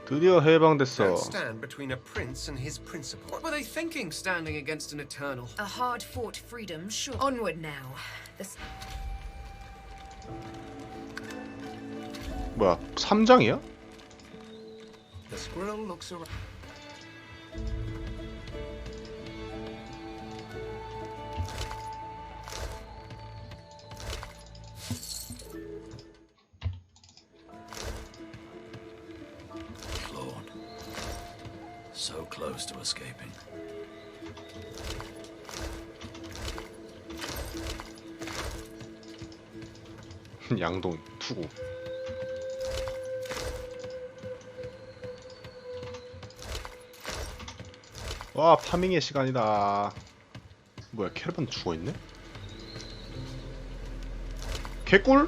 드디어 해방됐어. Stand between a prince and his principle. What were they thinking, standing against an eternal? A hard-fought freedom, sure. Onward now. 뭐야? 3장이야? The squirrel looks around. So close to escaping. 양동 투구. 와, 파밍의 시간이다. 뭐야, 캐러반 죽어있네? 개꿀?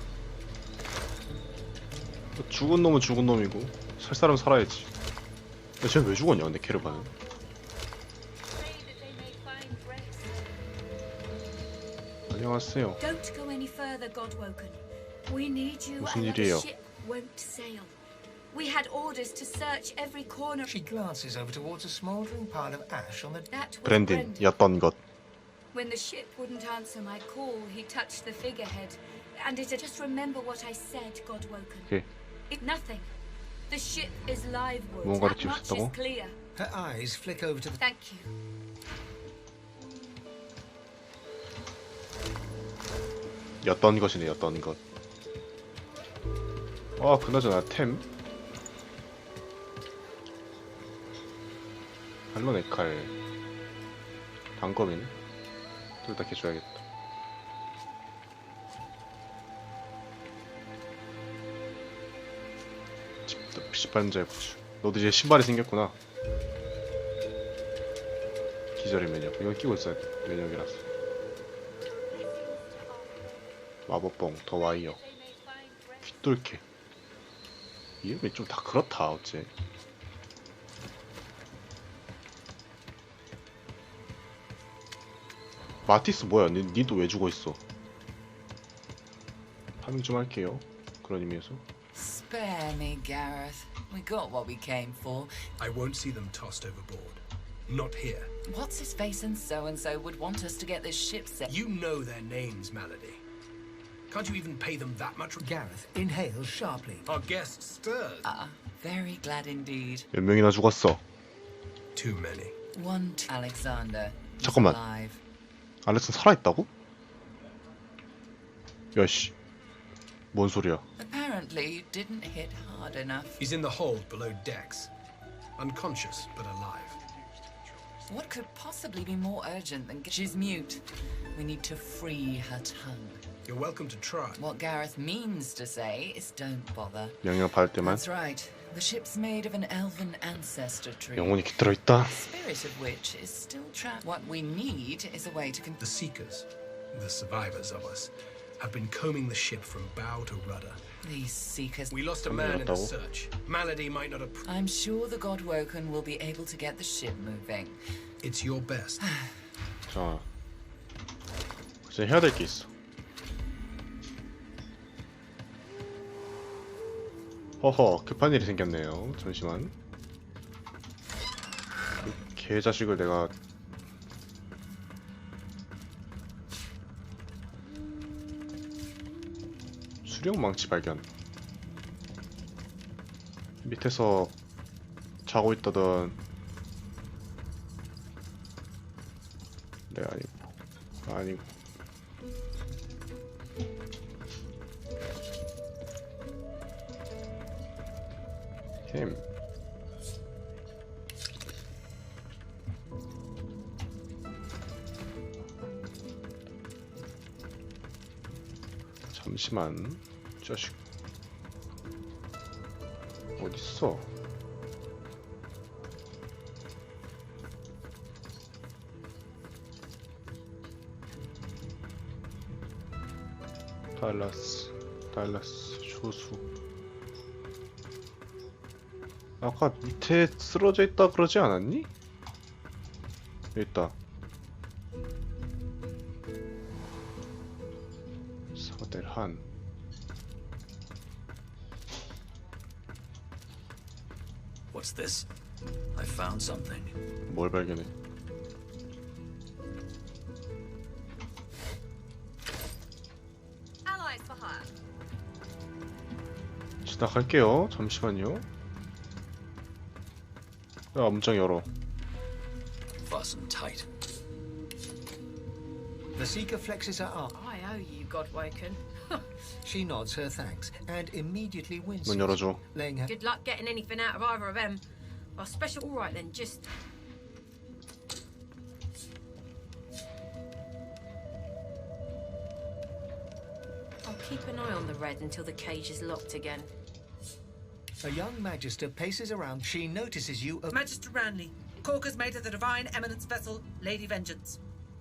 죽은 놈은 죽은 놈이고 살 사람은 살아야지. 야, 쟤는 왜 죽었냐 근데 캐러반은? 안녕하세요. 무슨 일이에요? We had orders to search every corner. She glances over towards a smoldering pile of ash on the. That was 브랜딘이었던 것. When the ship wouldn't answer my call, he touched the figurehead, and it just remember what I said, Godwoken. Okay. It nothing. The ship is live wood. 뭔가를 That much is 찍으셨다고? clear. Her eyes flick over to the. Thank you. 였던 것이네, 였던 것. 아, 그나저나 템. 할로네 칼. 단검이네. 둘 다 개줘야겠다. 집도 피시반자의 부주. 너도 이제 신발이 생겼구나. 기절의 면역. 이건 끼고 있어야 돼. 면역이라서. 마법봉, 더 와이어. 귀뚫게. 이름이 좀 다 그렇다, 어째. 마티스 뭐야? 니도 왜 죽어있어? 파밍 좀 할게요. 그런 의미에서. Spare me, Gareth. We got what we came for. I won't see them tossed overboard. Not here. What's his face and so would want us to get this ship set. You know their names, Malady. Can't you even pay them that much? Gareth inhales sharply. Our guest stirs. Very glad indeed. 몇 명이나 죽었어? Too many. One to Alexander. 잠깐만. Alive. 알렉슨 살아있다고? 야씨, 뭔 소리야? Apparently you didn't hit hard enough. He's in the hold below decks. Unconscious, but alive. What could possibly be more urgent than... She's mute. We need to free her tongue. You're welcome to try. What Gareth means to say is don't bother. 명령 받을 때만. That's right. The ship's made of an elven ancestor tree. 영혼이 깃들어 있다. Spirit of which is still trapped. What we need is a way to... The Seekers, the survivors of us, have been combing the ship from bow to rudder. These Seekers... We lost a man in the search. Malady might not have... I'm sure the Godwoken will be able to get the ship moving. It's your best. 자, 이제 해야 될 게 있어. 허허, 급한 일이 생겼네요. 잠시만. 이 개자식을 내가 수령망치 발견. 밑에서 자고 있다던. 네, 아니고. 캠. 잠시만, 자식. 어딨어? 달라스, 조수. 아까 밑에 쓰러져 있다 그러지 않았니? 여기 있다. 사델한. What's this? I found something. 뭘 발견해? Allies for hire. 지나갈게요. 잠시만요. 야, 문장 열어. Fasten tight. The Seeker flexes her arm. I owe you, Godwoken. She nods her thanks and immediately winces, 문 열어줘. laying her. Good luck getting anything out of either of them. Well, special. All right then, just. I'll keep an eye on the red until the cage is locked again. A young magister paces around. She notices you. Magister Ranley, Corker's mate of the Divine Eminence vessel, Lady Vengeance.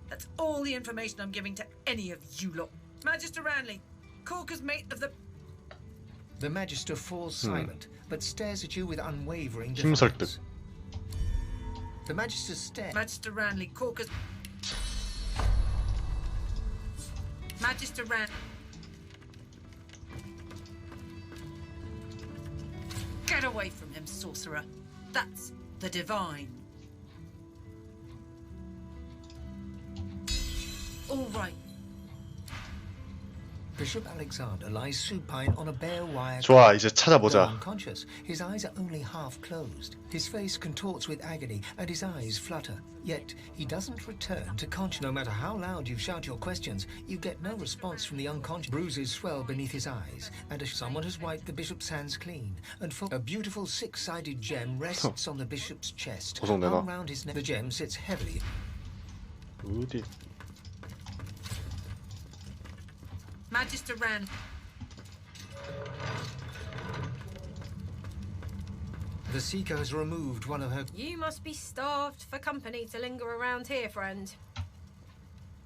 That's all the information I'm giving to any of you lot. Magister Ranley, Corker's mate of the... The magister falls silent, but stares at you with unwavering 힘설득. defiance. The magister stares. Magister Ranley, Corker's... Magister Ranley... Get away from him, sorcerer. That's the Divine. All right. Bishop Alexander lies supine on a bare wire. 좋아, 이제 Though 찾아보자. unconscious, his eyes are only half closed. His face contorts with agony, and his eyes flutter. Yet he doesn't return to consciousness. No matter how loud you shout your questions, you get no response from the unconscious. Bruises swell beneath his eyes, and someone has wiped the bishop's hands clean. And a beautiful six-sided gem rests on the bishop's chest. 고성내놔. Hung round his neck, the gem sits heavily. 어디? Magister Ranley. The Seeker has removed one of her. You must be starved for company to linger around here, friend.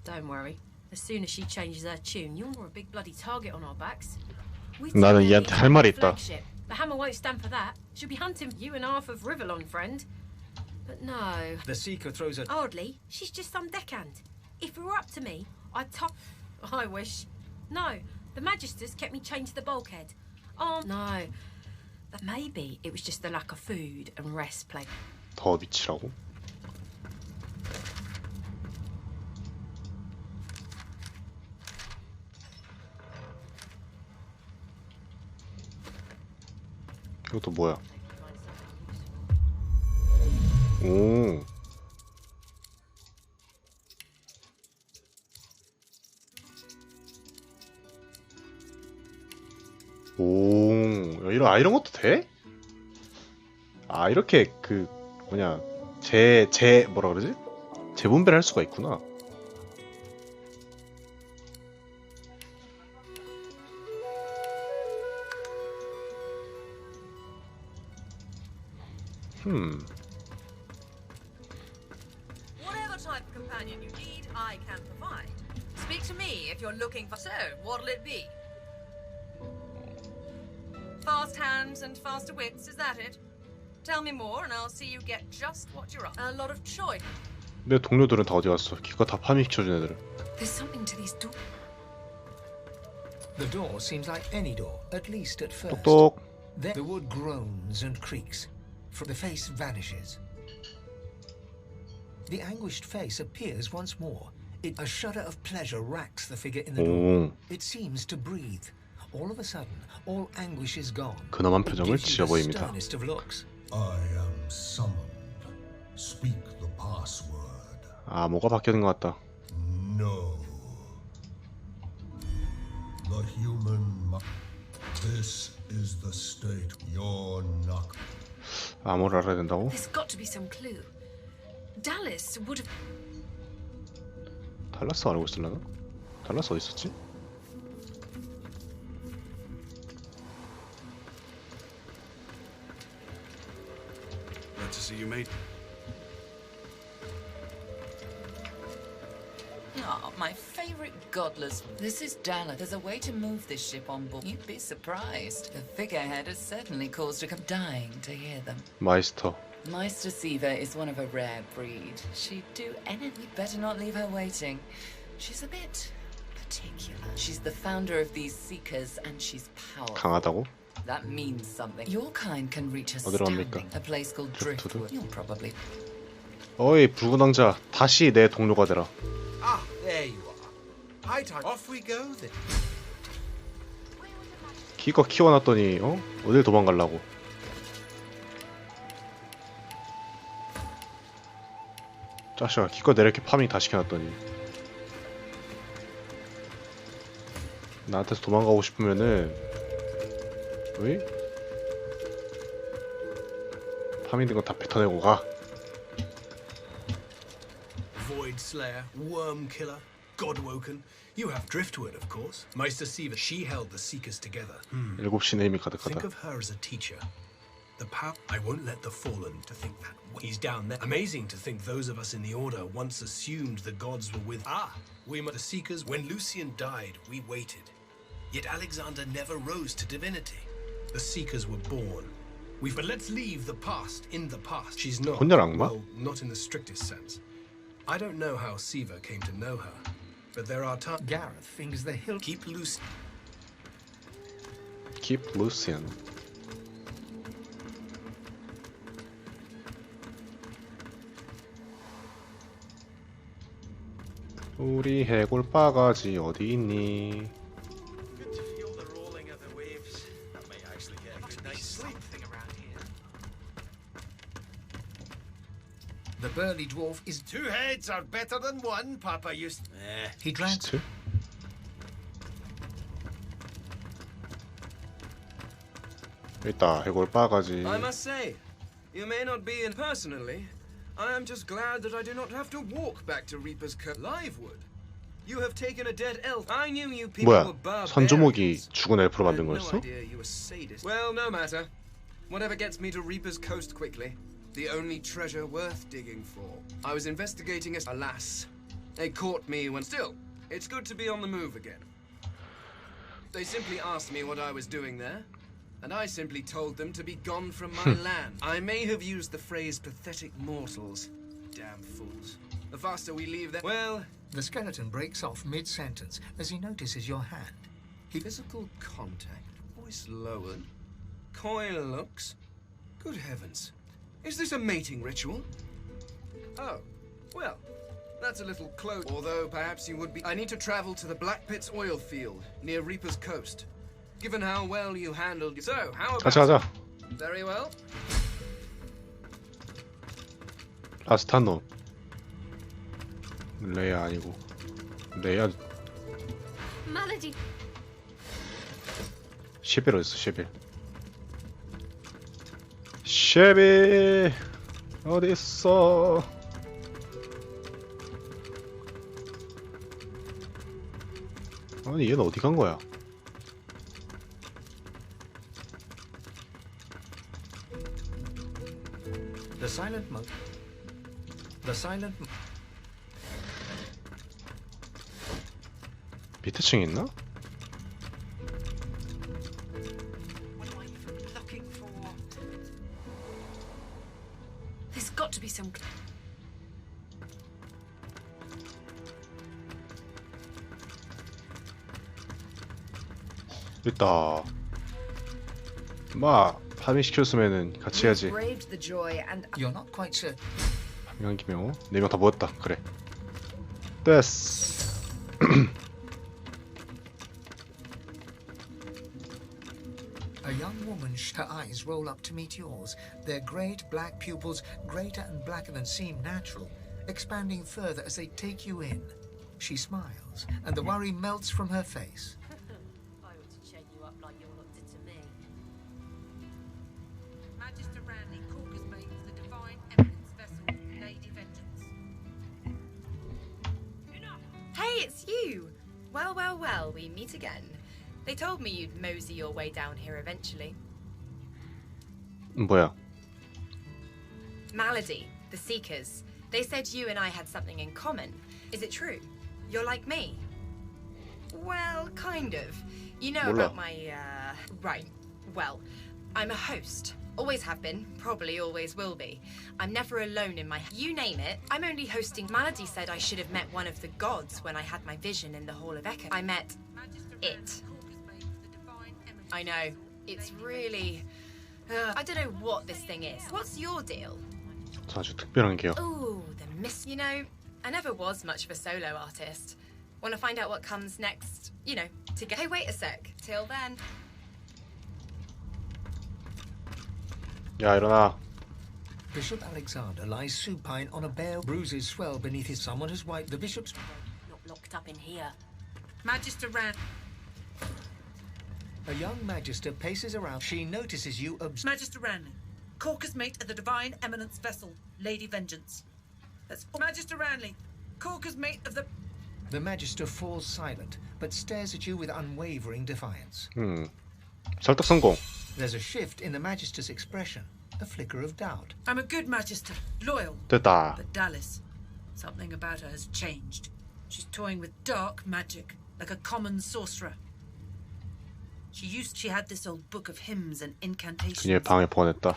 Don't worry. As soon as she changes her tune, you're a big bloody target on our backs. 나는 얘한테 할 말이 있다. The hammer won't stand for that. She'll be hunting you and half of Rivellon, friend. But no. The Seeker throws a. Hardly. She's just some deckhand. If it were up to me, I'd top. I wish. No. The Magisters kept me chained to the bulkhead. No. But maybe it was just the lack of food and rest play. 더 미치라고? 이것도 뭐야? 오. 오, 야, 이런 것도 돼? 아, 이렇게 그 뭐냐 뭐라 그러지? 재분배를 할 수가 있구나. Whatever type of companion you need, I can provide. Speak to me if you're looking for... So, what'll it be? Fast hands and faster wits, is that it? Tell me more and I'll see you get just what you're after. A lot of choice. 내 동료들은 다 어디 갔어? 기껏 다 파밍시켜준 애들은. There's something to these doors. The door seems like any door, at least at first. 똑똑. Then the wood groans and creaks. The face vanishes. The anguished face appears once more. A shudder of pleasure racks the figure in the door. It seems to breathe. All of a sudden, all anguish is gone. 근엄한 It 표정을 gives you 지어 the 보입니다. sternest of looks. I am summoned. Speak the password. 아, 뭐가 바뀌는 것 같다. No. The human. This is the state. You're not. 암호를 알아야 된다고? There's got to be some clue. Dallas would have. 달라스 알고 있을라나? 달라스 어디 있었지? Glad to see you made. Oh, my favorite godless. This is Dallas. There's a way to move this ship on board. You'd be surprised. The figurehead has certainly caused a dying to hear them. 마이스터. Meister Siva is one of a rare breed. She'd do anything. We'd better not leave her waiting. She's a bit particular. She's the founder of these seekers, and she's powerful. 강하다고? That means something. Your kind can reach a 어디로 갑니까? standing. A place called Driftwood. You'll probably. 어이 붉은 왕자 다시 내 동료가 되라. Ah, there you are. High time. Off we go then. 기껏 키워놨더니 어딜 도망가려고. 자식아 기껏 내가 이렇게 파밍 다 시켜놨더니 나한테서 도망가고 싶으면은 어이? 파밍된 거 다 뱉어내고 가. Void Slayer, Worm Killer, Godwoken. You have Driftwood, of course. Meister Siva, she held the Seekers together. 7시내 힘이 Think 가득하다. of her as a teacher. The power. I won't let the fallen to think that. He's down there. Amazing to think those of us in the Order once assumed the gods were with. The Seekers. When Lucian died, we waited. Yet Alexander never rose to divinity. The Seekers were born. But let's leave the past in the past. She's not. 혼혈 악마? Well, not in the strictest sense. I don't know how Siva came to know her, but there are times. Gareth thinks the hill. Keep loose. Keep Lucian. 우리 해골 바가지 어디 있니? Good to feel the rolling of the waves. That may actually get a good night's sleep. around here. The burly dwarf is. Two heads are better than one, Papa used. He drags. 치? 있다 해골 바가지. I must say, you may not be in personally. I am just glad that I do not have to walk back to Reaper's Cove. Livewood. You have taken a dead elf. I knew you people were 뭐야? barbarians. 선조목이 죽은 엘프로 I had 만든 no 거였어? idea you were sadist. Well, no matter. Whatever gets me to Reaper's Coast quickly. The only treasure worth digging for. I was investigating a... Alas. They caught me when... Still, it's good to be on the move again. They simply asked me what I was doing there. And I simply told them to be gone from my land. I may have used the phrase pathetic mortals. Damn fools. The faster we leave them... Well... The skeleton breaks off mid-sentence as he notices your hand. Physical contact, voice lowered, coin looks. Good heavens. Is this a mating ritual? Oh, well, that's a little close. Although perhaps you would be... I need to travel to the Black Pits oil field near Reaper's Coast. Given how well you handled... So, how about... 가자. Very well. 라스탄노. 레야 아니고 레야. Melody. 11 어딨어 11. 11 어딨어? 아니 얘는 어디 간 거야? The silent monk. The silent. 밑에 층에 있나? What am I looking for? There's got to be some. 있다. 마 파밍 시켰으면은 같이 해야지. Braved the joy and You're not quite sure. 파밍한 김에 4명 다 모았다. 그래. 됐어. A young woman, her eyes roll up to meet yours. Their great black pupils, greater and blacker than seem natural, expanding further as they take you in. She smiles, and the worry melts from her face. I ought to chain you up like you all did to me. Magister Ranley, Corker's mate of the Divine Eminence vessel, Lady Vengeance. Hey, it's you! Well, well, well, we meet again. They told me you'd mosey your way down here eventually. 뭐야? Malady, the Seekers. They said you and I had something in common. Is it true? You're like me? Well, kind of. You know 몰라. about my, Right. Well, I'm a host. Always have been, probably always will be. I'm never alone in my... You name it, I'm only hosting... Malady said I should have met one of the gods when I had my vision in the Hall of Echo. I met... it. I know. It's really... I don't know what this thing is. What's your deal? 아주 특별한 게요. Ooh, the miss... You know, I never was much of a solo artist. Want to find out what comes next, you know, to go... Hey, wait a sec. Till then... 야, 일어나. Bishop Alexander lies supine on a bare bruises swell beneath his... Someone has wiped the bishop's... Not locked up in here. Magister Ran. A young magister paces around. She notices you Magister Ranley, Corker's mate of the Divine Eminence vessel, Lady Vengeance. That's Magister Ranley, Corker's mate of the... The magister falls silent, but stares at you with unwavering defiance. 설득 성공. There's a shift in the magister's expression, a flicker of doubt. I'm a good magister, loyal. 됐다. But Dallas, something about her has changed. She's toying with dark magic, like a common sorcerer. She had this old book of hymns and incantations. 그녀의 방에 보냈다.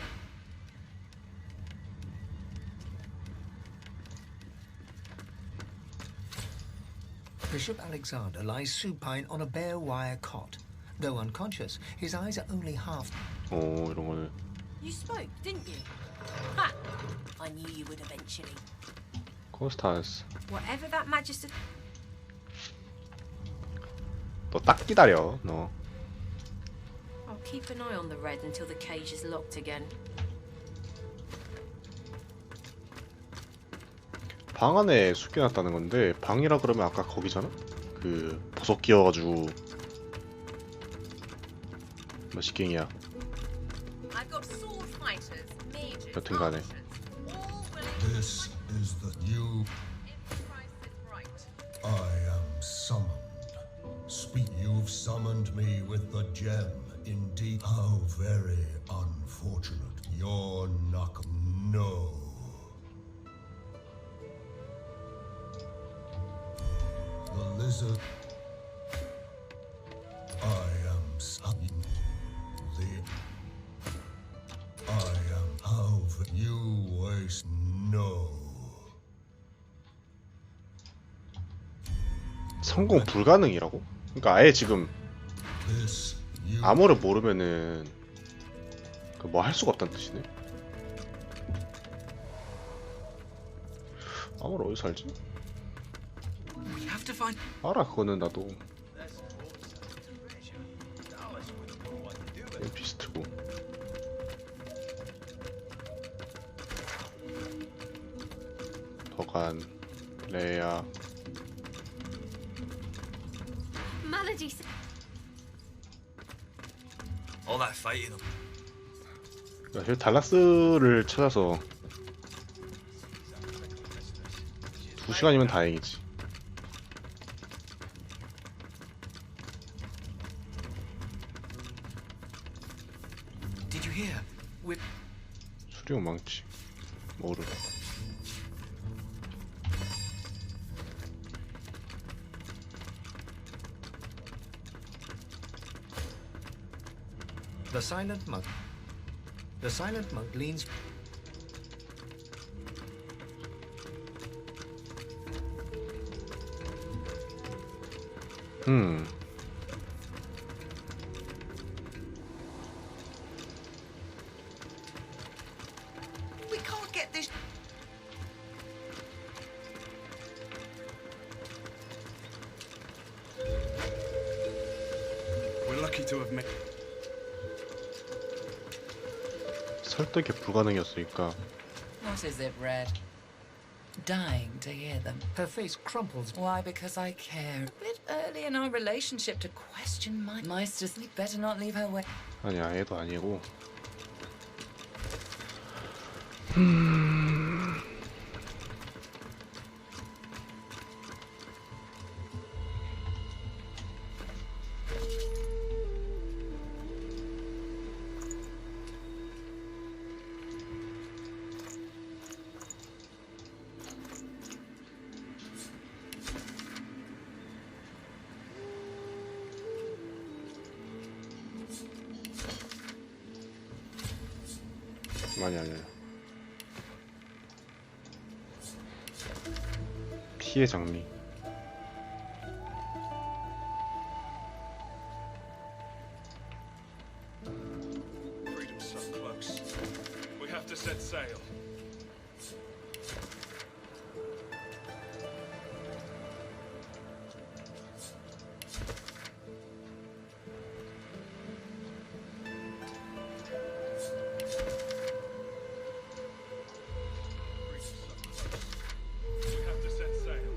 Bishop Alexander lies supine on a bare wire cot. Though unconscious, his eyes are only half... 오, 이런 거는. You spoke, didn't you? Ha! I knew you would eventually. 코스타스. Whatever that magister... 너 딱 기다려, 너. I'll keep an eye on the red until the cage is locked again. 방 안에 숨겨놨다는 건데 방이라 그러면 아까 거기잖아? 그 보석 끼워가지고 뭐 식갱이야. 여튼간에 This is the new. I am summoned. Speak. You've summoned me with the gem. Indeed, how very unfortunate. Your knock. No. The lizard. I am the. I am how you waste. No. 성공 불가능이라고? 그러니까 아예 지금 암호를 모르면은 그 뭐 할 수가 없다는 뜻이네. 암호를 어디서 알지? 알아 그거는 나도. 비스트고. 버간, 레야. Melody. All that fighting. 야, 달라스를 찾아서 2시간이면 다행이지. Did you hear? 수리용 망치. 모르. The silent monk. The silent monk leans... We can't get this... We're lucky to have met. 설득이 불가능이었으니까. What is it, Red? Dying to hear them. Her face crumples. Why? Because I care. A bit early in our relationship to question my sister. We better not leave her way. 아니야, 애도 아니고. 아니야. 피해 장미. Freedom's so close. We have to set sail. We have to set sail.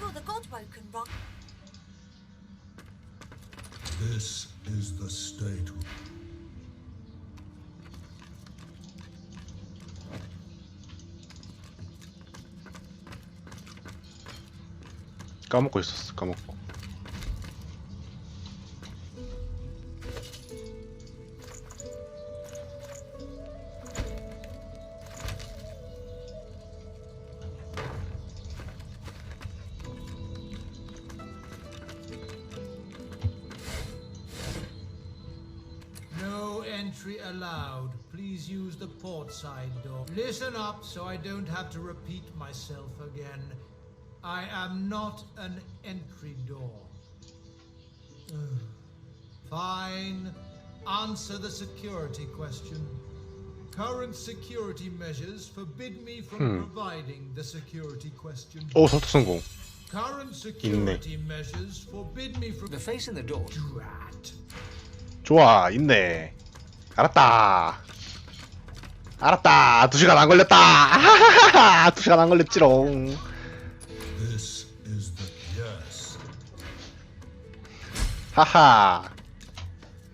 Will the god woken rock? This is the state. 까먹고 있었어. 까먹고. No entry allowed. Please use the port side door. Listen up so I don't have to repeat myself again. I am not an entry door. Fine. Answer the security question. Current security measures forbid me from providing the security question. 오, 설득 성공. Current security measures forbid me from The face in the door. Drat. 좋아, 있네. 알았다. 2시간 안 걸렸다. 2시간 안 걸렸지롱. This is the yes. 하하.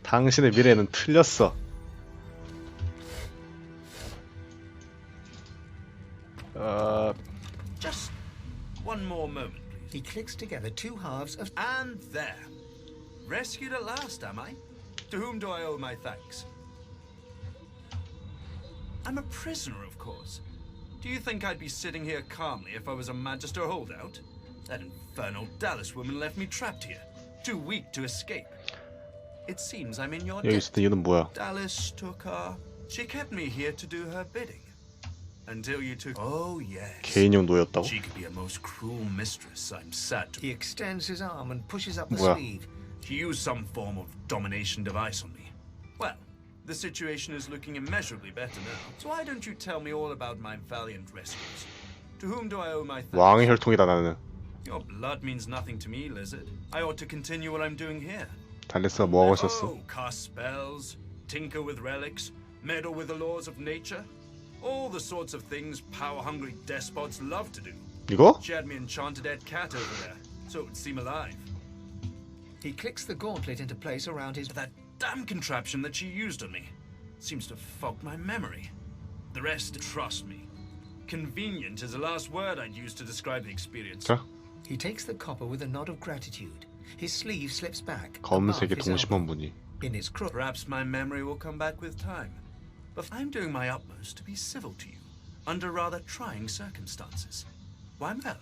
당신의 미래는 틀렸어. Just one more moment, please. He clicks together two halves of. And there. Rescued at last, am I? To whom do I owe my thanks? I'm a prisoner, of course. Do you think I'd be sitting here calmly if I was a Magister holdout? That infernal Dallas woman left me trapped here, too weak to escape. It seems I'm in your 여기 있을 때 이유는 뭐야? Dallas took her. She kept me here to do her bidding. Until you took. Oh, yes. 개인용 노였다고? She could be a most cruel mistress, I'm sad to. He extends his arm and pushes up the 뭐야? sleeve. She used some form of domination device on me. Well, the situation is looking immeasurably better now. So why don't you tell me all about my valiant rescues? To whom do I owe my thanks? 왕의 혈통이다 나는. Your blood means nothing to me, lizard. I ought to continue what I'm doing here. 달레스가 뭐하고 있었어? Oh, cast spells, tinker with relics, meddle with the laws of nature. All the sorts of things power-hungry despots love to do. 이거? She had me enchanted dead cat over there, so it would seem alive. He clicks the gauntlet into place around his. That damn contraption that she used on me seems to have fogged my memory. The rest, trust me. Convenient is the last word I'd use to describe the experience. 자, He takes the copper with a nod of gratitude. His sleeve slips back. 검색의 above his elbow. 동심원분이. In his crook. Perhaps my memory will come back with time. But I'm doing my utmost to be civil to you, under rather trying circumstances. Why, Mel?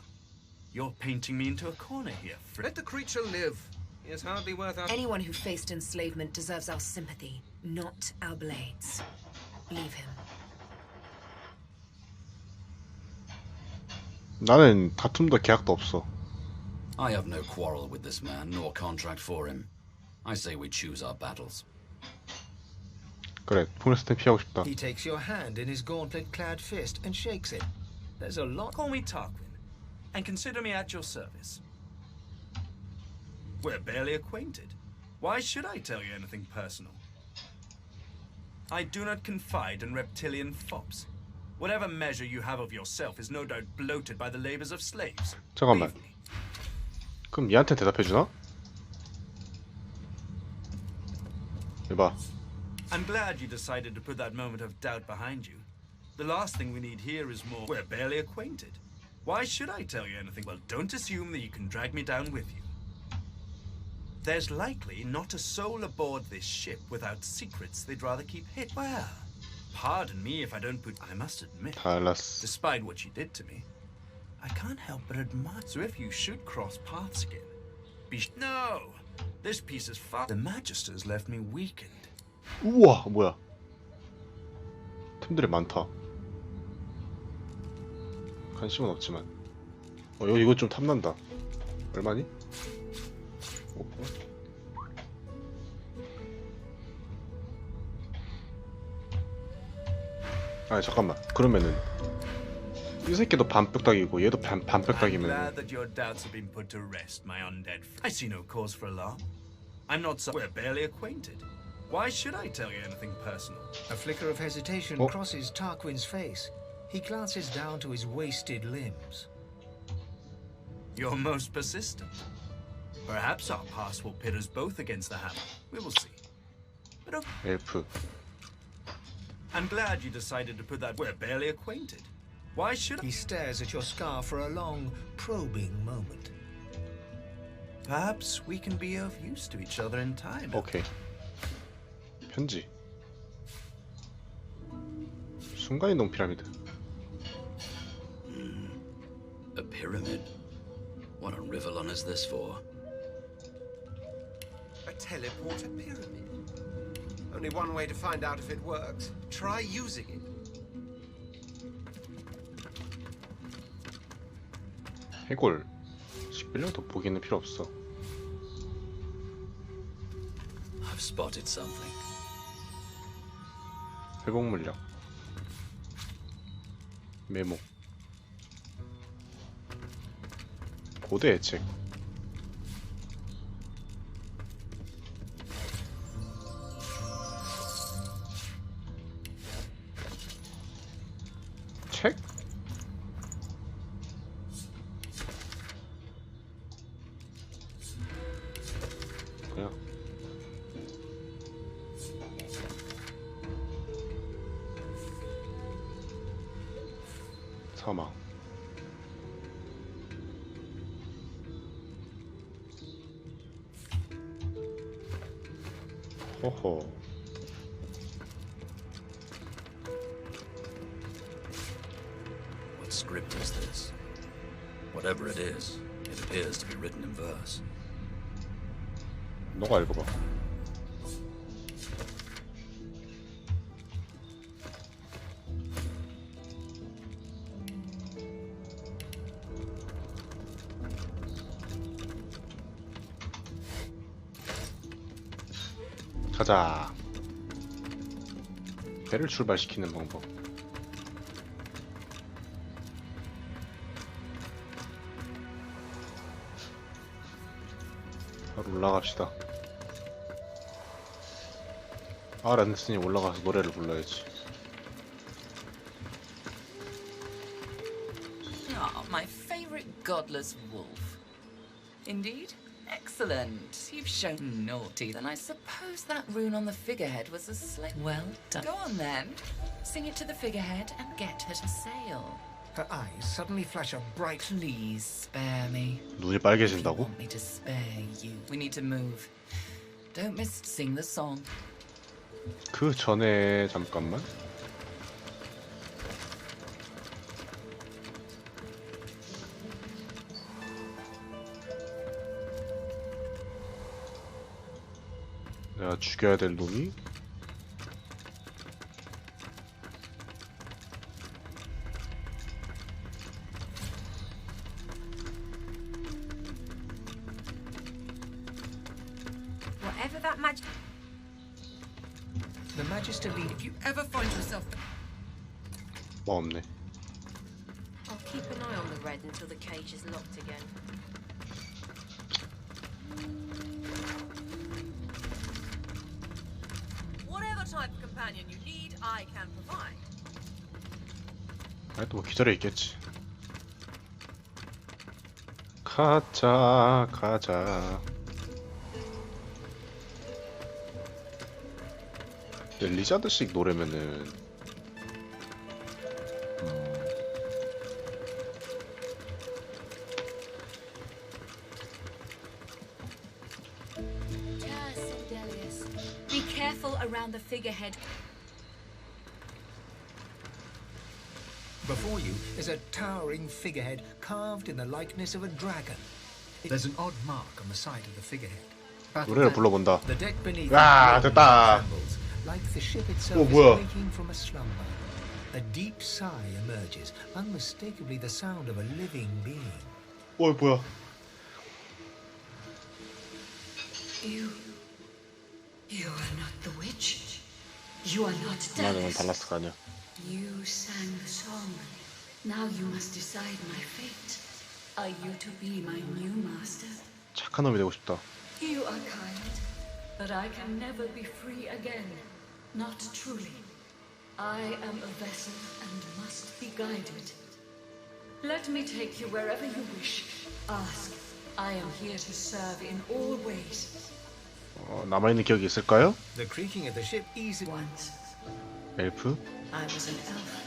You're painting me into a corner here, Fred. Let the creature live. He is hardly worth our... Anyone who faced enslavement deserves our sympathy, not our blades. Leave him. 나는 다툼도 계약도 없어. I have no quarrel with this man, nor contract for him. I say we choose our battles. 그래, 폭력사태 피하고 싶다. He takes your hand in his gauntlet-clad fist and shakes it. There's a lot. Call me Tarquin, and consider me at your service. We're barely acquainted. Why should I tell you anything personal? I do not confide in reptilian fops. Whatever measure you have of yourself is no doubt bloated by the labors of slaves. 잠깐만. 그럼 얘한테 대답해주나? 해봐. I'm glad you decided to put that moment of doubt behind you. The last thing we need here is more. We're barely acquainted. Why should I tell you anything? Well, don't assume that you can drag me down with you. There's likely not a soul aboard this ship without secrets they'd rather keep hid. Well, pardon me if I don't put... I must admit, 달랐어. despite what you did to me, I can't help but admire. So if you should cross paths again, no! This piece is far... The Magister's left me weakened. 우와, 뭐야? 템들이 많다. 관심은 없지만. 이거 좀 탐난다. 얼마니? 5%? 아니 잠깐만. 그러면은 이 새끼도 반뼈딱이고 얘도 I'm 반뼈딱이면 glad that your doubts have been put to rest, my undead friend. I see no cause for alarm. I'm not so... We're barely acquainted. Why should I tell you anything personal? A flicker of hesitation Oh. crosses Tarquin's face. He glances down to his wasted limbs. You're most persistent. Perhaps our past will pit us both against the hammer. We will see. But okay. 엘프. I'm glad you decided to put that... We're barely acquainted. Why should I... He stares at your scar for a long, probing moment. Perhaps we can be of use to each other in time. 오케이. 편지. 순간이동 피라미드. A pyramid? What on Rivalon is this for? A teleporter pyramid. Only one way to find out if it works. Try using it. 해골. 11년 돋보기는 필요 없어. I've spotted something. 회복 물량. 메모. 고대 예책. 책? 뭐야? 사막. 호호. What script is this? Whatever it is, it appears to be written in verse. 너가 읽어봐. 가자. 배를 출발시키는 방법. 바로 올라갑시다. 랜슨이 올라가서 노래를 불러야지. Ah, my favorite godless wolf. Indeed? Excellent. You've shown naughty. Then I suppose that rune on the figurehead was a slate. Well done. Go on then. Sing it to the figurehead and get her to sail. Her eyes suddenly flash a bright... Please spare me. 눈이 빨개진다고? Want me to spare you. We need to move. Don't miss... Sing the song. 그 전에 잠깐만. 내가 죽여야 될 놈이 Whatever that magic. The Magister lead... If you ever find yourself... 뭐 없네. I'll keep an eye on the red until the cage is locked again. Whatever type of companion you need, I can provide. 아니 또뭐 기절해 있겠지. 가자 가자. 근데 리자드식 노래면은 Delius. Be careful around the figurehead. Before you is a towering figurehead carved in the likeness of a dragon. There's an odd mark on the side of the figurehead. 노래를 불러본다. The deck beneath 아, 됐다. trembles, like the ship 오, itself 뭐야? is waking from a slumber. A deep sigh emerges, unmistakably the sound of a living being. 뭐야? You are not the witch. You are not 나는 Dallas. 달랐을 거 아니야. You sang the song. Now you must decide my fate. Are you to be my new master? 착한 놈이 되고 싶다. You are kind, but I can never be free again. Not truly. I am a vessel and must be guided. Let me take you wherever you wish. Ask. I am here to serve in all ways. 남아있는 기억이 있을까요? The creaking of the ship eases. Once. 엘프? I was an elf.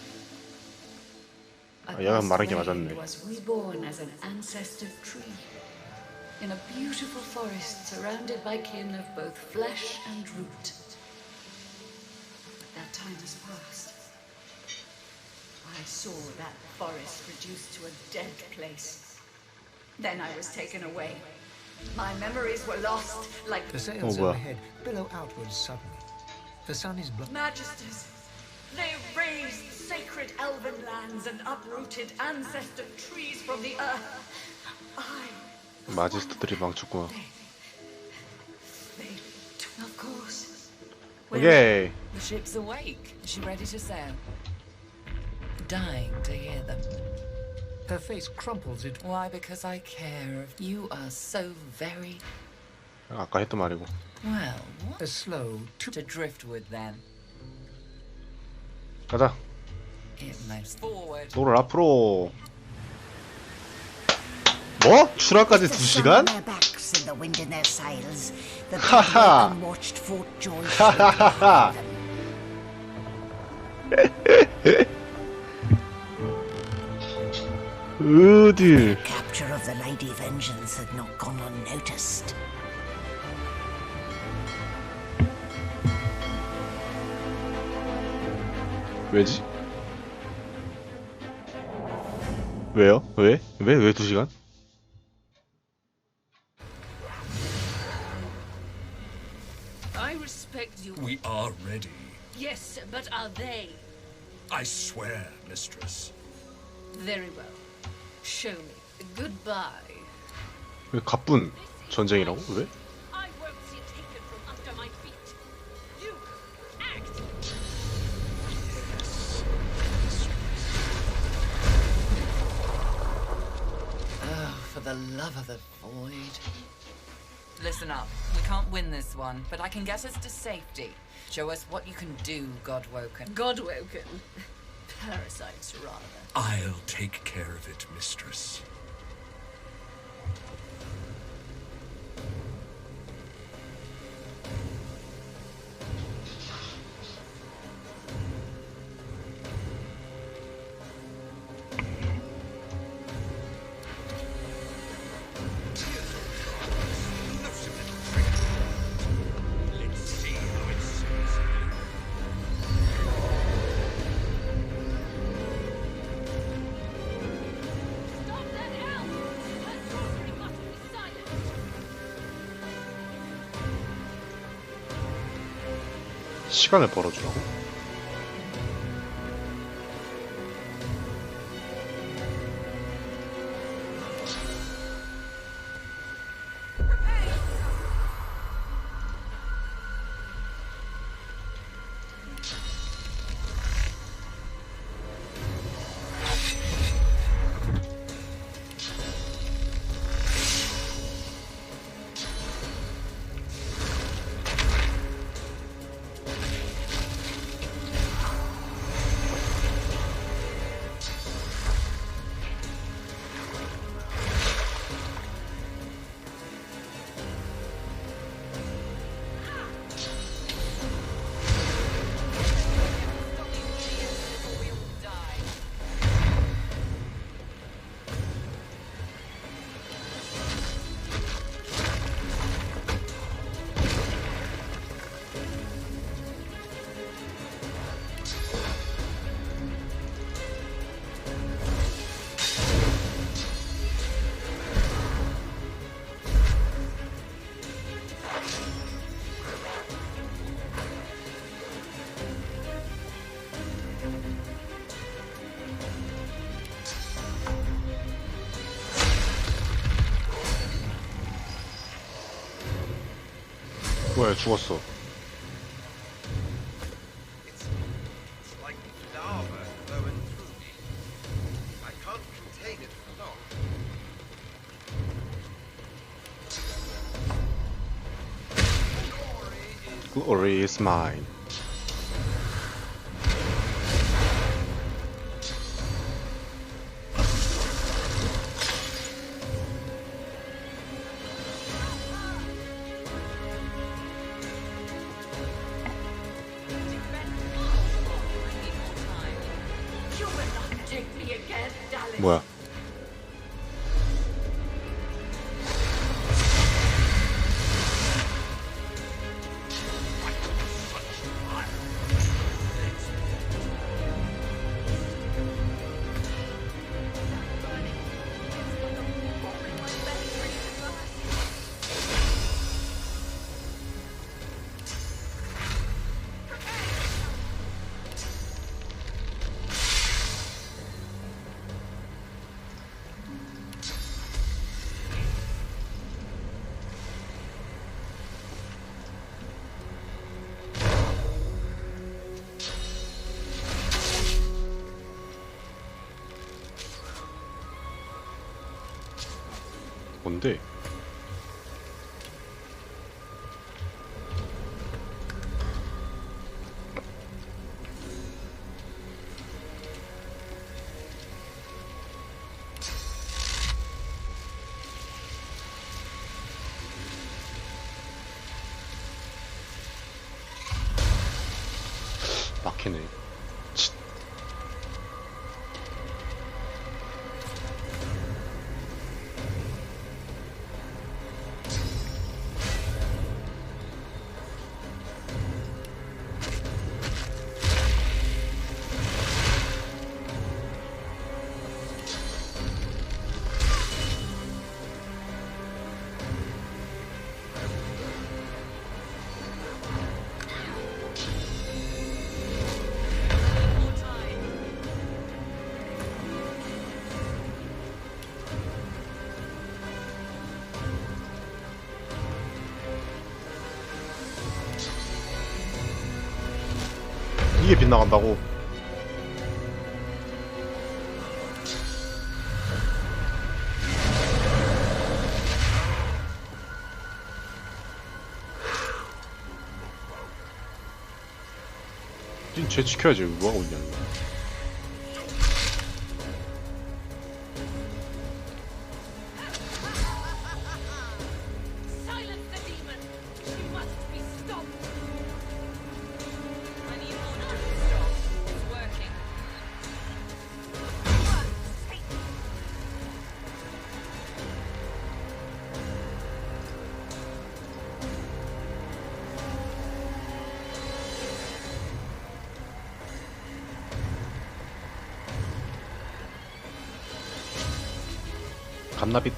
아, 얘가 말한 게 맞았네. Was reborn as an ancestor tree in a beautiful forest surrounded by kin of both flesh and root. But that time has passed. I saw that forest reduced to a dead place. Then I was taken away. My memories were lost like The sails overhead billow outwards suddenly. The sun is blown. Magisters. They razed sacred elven lands and uprooted ancestor trees from the earth. 마지스트들이 망쳤구나. Of course. 오케이. The ship's awake. Is she ready to sail? Dying to hear them. Her face crumples it. Why? Because I care. You are so very... 아까 했던 말이고. Well, what? A slow to driftwood then. 가자. It moves forward. 노를 앞으로. 뭐? 출하까지 2시간? 하하. 하하하. 어딜? Capture of the Lady Vengeance had not gone unnoticed. 왜지? 왜요? 왜 2시간? I respect you. We are ready. Yes, but are they? I swear, mistress. Very well. Show me. Goodbye. 왜 가쁜 전쟁이라고? 왜? I won't see it taken from under my feet. You act. Oh, for the love of the void. Listen up. We can't win this one, but I can get us to safety. Show us what you can do, Godwoken. Godwoken. Parasites, rather. I'll take care of it, mistress. 시간을 벌어주라고? 뭐야, 죽었어. It's like lava flowing through me. I can't contain it for long. Glory is mine. You will not take me again, Dallas. 뭐야? 뭔데? 막히네. 치. 이게 빗나간다고? 쟤 지켜야지. 뭐하고 있냐 이거. Silence the demon. She must be stopped. I need more to stop. It's working. 갓나빛.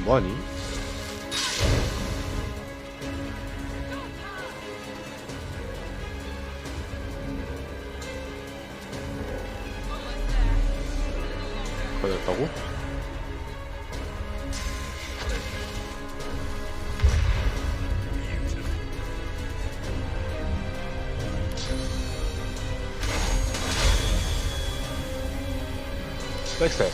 뭐하니? 걸렸다고? 백스텝.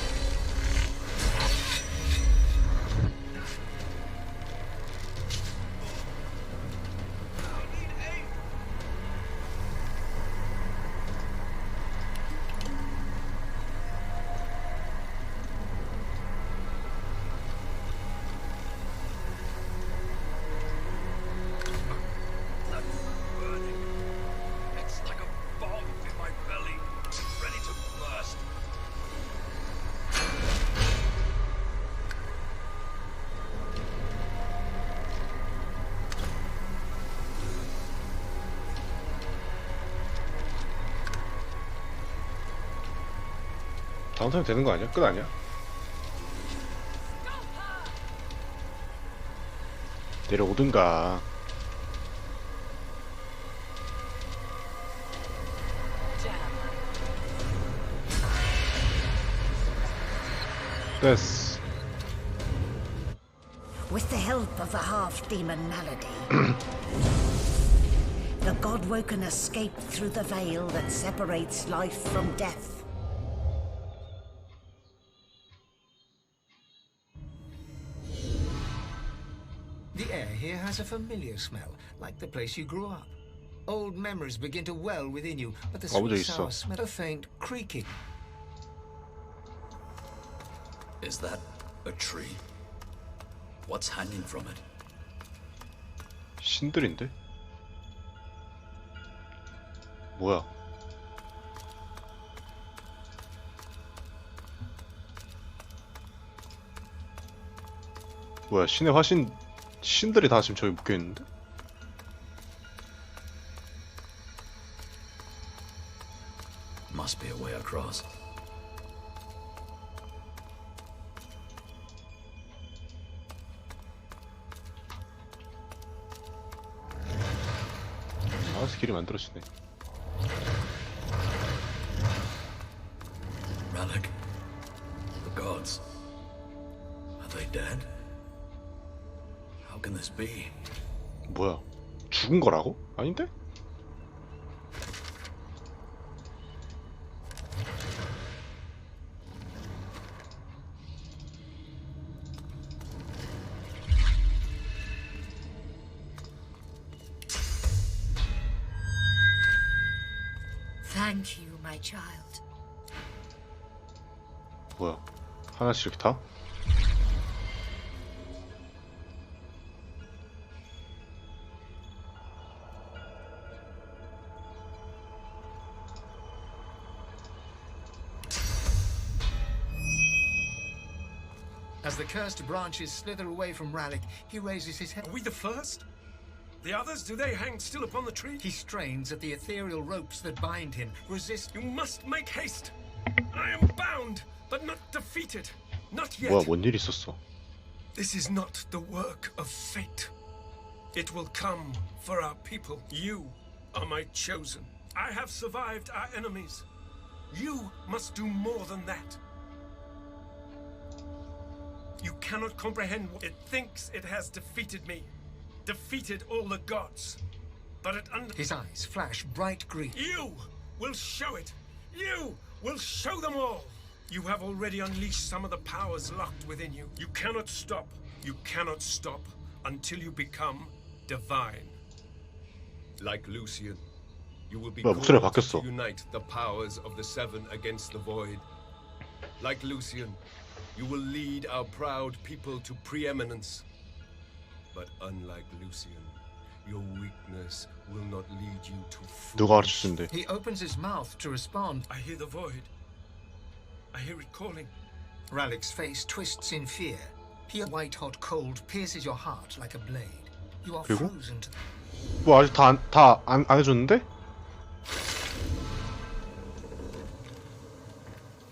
다음 턴이 되는 거 아니야? 끝 아니야? 내려오든가. 됐어. With the help of the half-demon malady, the Godwoken escaped through the veil that separates life from death. The air here has a familiar smell, like the place you grew up. Old memories begin to well within you, but the sweet sour smell, a faint creaking. Is that a tree? What's hanging from it? 신들인데? 뭐야? 뭐야? 신의 화신 신들이 다 지금 저기 묶여 있는데? Must be a way across. 알아서 길이 만들어지네. Relic. The gods. Are they dead? How can this be? 뭐야? 죽은 거라고? 아닌데? Thank you, my child. 뭐야? 하나씩 이렇게 다? As the cursed branches slither away from Rallick, he raises his head. Are we the first? The others, do they hang still upon the tree? He strains at the ethereal ropes that bind him. Resist. You must make haste. I am bound, but not defeated. Not yet. 뭐야? 뭔 일 있었어? This is not the work of fate. It will come for our people. You are my chosen. I have survived our enemies. You must do more than that. You cannot comprehend what it thinks it has defeated me. Defeated all the gods. But it His eyes flash bright green. You will show it. You will show them all. You have already unleashed some of the powers locked within you. You cannot stop. You cannot stop until you become divine. Like Lucian, you will be 목소리가 called 바뀌었어. to unite the powers of the seven against the void. Like Lucian, you will lead our proud people to preeminence. But unlike Lucian, your weakness will not lead you to 누가 가르쳐준대? He opens his mouth to respond. I hear the void. I hear it calling. Rallick's face twists in fear. Here, white-hot cold pierces your heart like a blade. You are 그리고? frozen to 뭐 아직 다 안 해줬는데?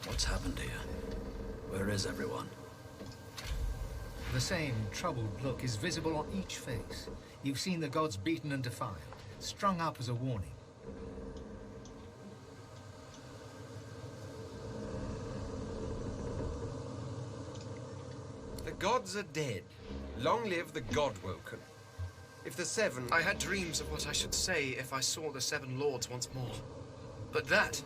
What's happened here? Where is everyone? The same troubled look is visible on each face. You've seen the gods beaten and defiled, strung up as a warning. The gods are dead. Long live the Godwoken. If the seven... I had dreams of what I should say if I saw the Seven Lords once more. But that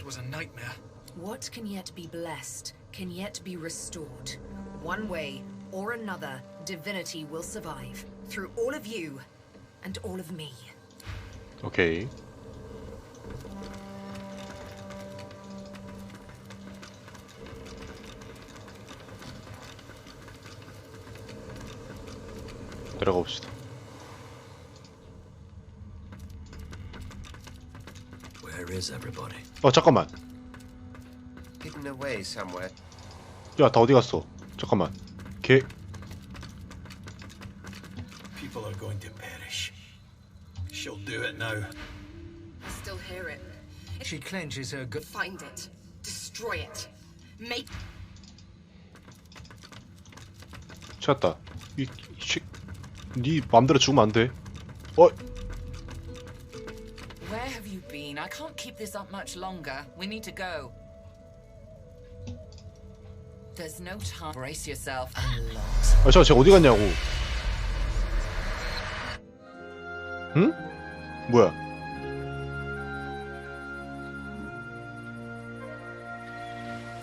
was a nightmare. What can yet be blessed, can yet be restored. One way or another, divinity will survive. Through all of you, and all of me. 오케이. 내려가 봅시다. Where is everybody? 잠깐만. Hidden away somewhere. 야, 다 어디 갔어? 잠깐만. 걔 People are going to perish. She'll do it now. I still hear it. She clenches her Find it. Destroy destroy it. Make 찾았다. 네 맘대로 죽으면 안 돼. 어? Where have you been? I can't keep this up much longer. We need to go. There's no time. Brace yourself a lot. 아, 제가 어디 갔냐고. 응? 뭐야?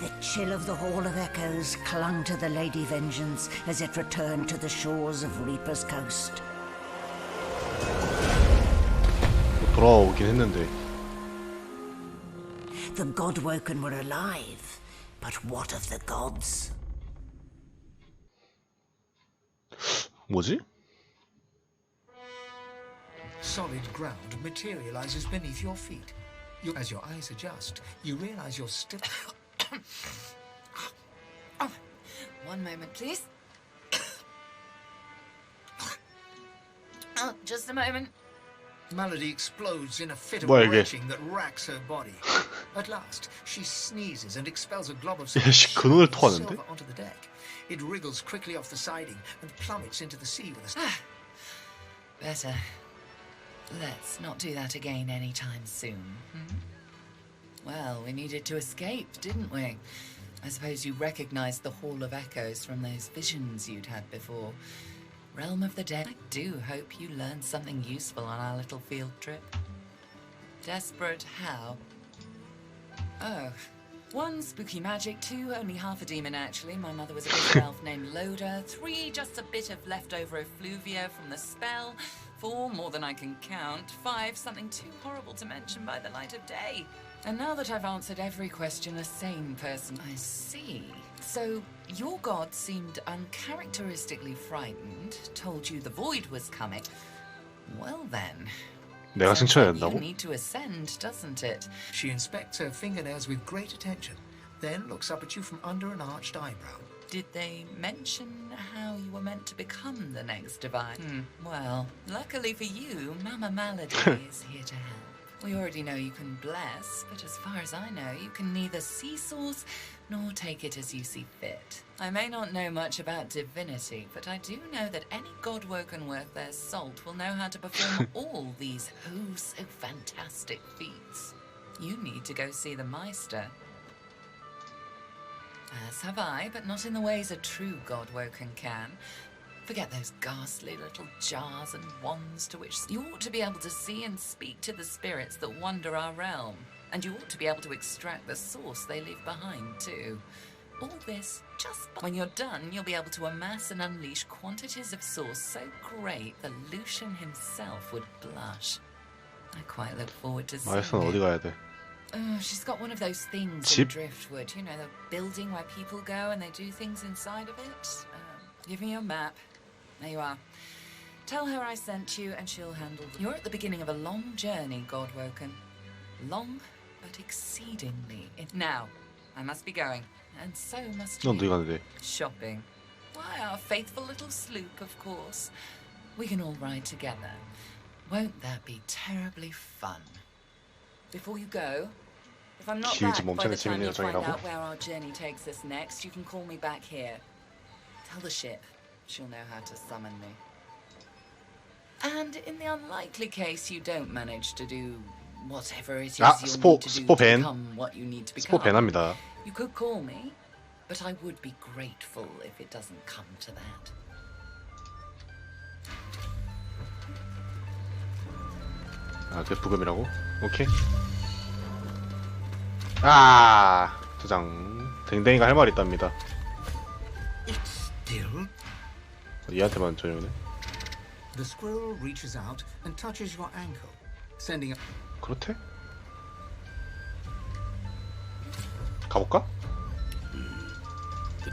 The chill of the Hall of Echoes clung to the Lady Vengeance as it returned to the shores of Reaper's Coast. 돌아오긴 했는데. The Godwoken were alive, but what of the gods? 뭐지? Solid ground materializes beneath your feet. As your eyes adjust, you realize you're still... Oh, one moment, please. Oh, just a moment. Malady explodes in a fit of 뭐야, 이게? retching that racks her body. At last, she sneezes and expels a glob of 야, 씨, 근원을 토하는데? silver onto the deck. It wriggles quickly off the siding and plummets into the sea with a... Better. Let's not do that again anytime soon. Well, we needed to escape, didn't we? I suppose you recognized the Hall of Echoes from those visions you'd had before. Realm of the Dead. I do hope you learned something useful on our little field trip. Desperate how? Oh. 1, spooky magic. 2, only half a demon actually. My mother was a bit elf named Loda. 3, just a bit of leftover effluvia from the spell. 4, more than I can count. 5, something too horrible to mention by the light of day. And now that I've answered every question a sane person... I see. So, your god seemed uncharacteristically frightened, told you the void was coming. Well then... 내가 승천해야 You 된다고? need to ascend, doesn't it? She inspects her fingernails with great attention, then looks up at you from under an arched eyebrow. Did they mention how you were meant to become the next divine? Well, luckily for you, Mama Malady is here to help. We already know you can bless, but as far as I know, you can neither see-source nor take it as you see fit. I may not know much about divinity, but I do know that any Godwoken worth their salt will know how to perform all these so fantastic feats. You need to go see the Meister. As have I, but not in the ways a true Godwoken can. Forget those ghastly little jars and wands to which you ought to be able to see and speak to the spirits that wander our realm. And you ought to be able to extract the source they leave behind, too. All this just... When you're done, you'll be able to amass and unleash quantities of source so great that Lucian himself would blush. I quite look forward to seeing 마이스는 어디 it. 가야 돼? Oh, she's got one of those things 집? in Driftwood. You know, the building where people go and they do things inside of it. Give me your map. There you are. Tell her I sent you and she'll handle... You're at the beginning of a long journey, Godwoken. Long, but exceedingly... Now, I must be going. And so must you. 넌 어디 가는데? Shopping. Why, our faithful little sloop, of course. We can all ride together. Won't that be terribly fun? Before you go, if I'm not 길지 back by the 멈춰는 time 재밌는 you find 여정이라고? out where our journey takes us next, you can call me back here. Tell the ship. She'll know how to summon me. And in the unlikely case you don't manage to do whatever it is 아, you'll 스포 need to do to 밴. become what you need to 스포 become. 밴합니다. You could call me, but I would be grateful if it doesn't come to that. 아, 그게 부금이라고? 오케이. 아, 도장. 댕댕이가 할 말이 있답니다. Still? 얘한테만 전용이네. The squirrel reaches out and touches your ankle, sending a... 그렇대? 가볼까? The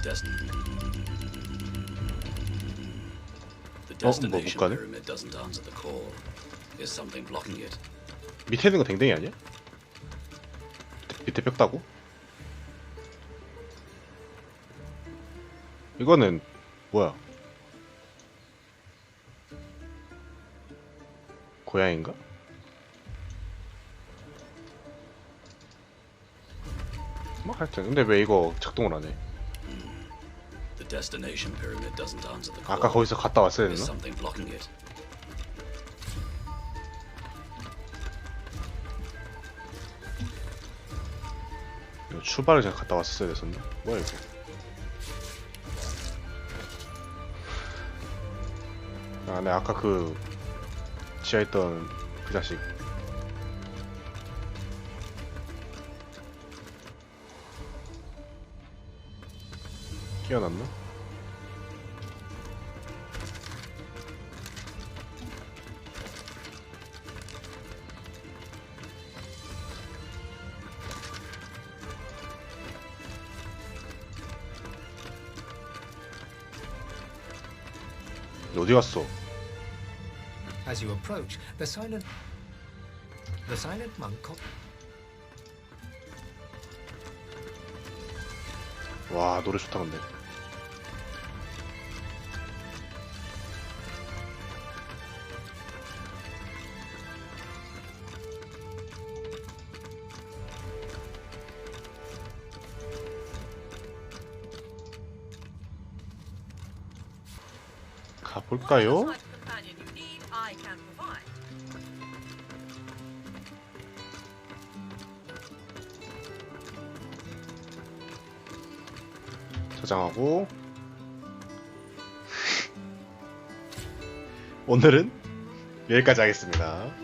뭐 destination 못 가네? pyramid doesn't answer the call. Is something blocking it? 밑에 있는 거 댕댕이 아니야? 밑에 벽 따고? 이거는 뭐야? 고양인가? 뭐 하여튼 근데 왜 이거 작동을 안 해? The destination pyramid doesn't answer the call. 아까 거기서 갔다 왔어야 There's 됐나? something blocking it. 이거 출발을 제가 갔다 왔어야 됐었나? 뭐야 이거? 아, 네 아까 그 지하에 있던 그 자식. 끼어났나? 어디 갔어? As you approach, the silent monk. 와 노래 좋다 근데. 가볼까요? 저장하고 오늘은 여기까지 하겠습니다.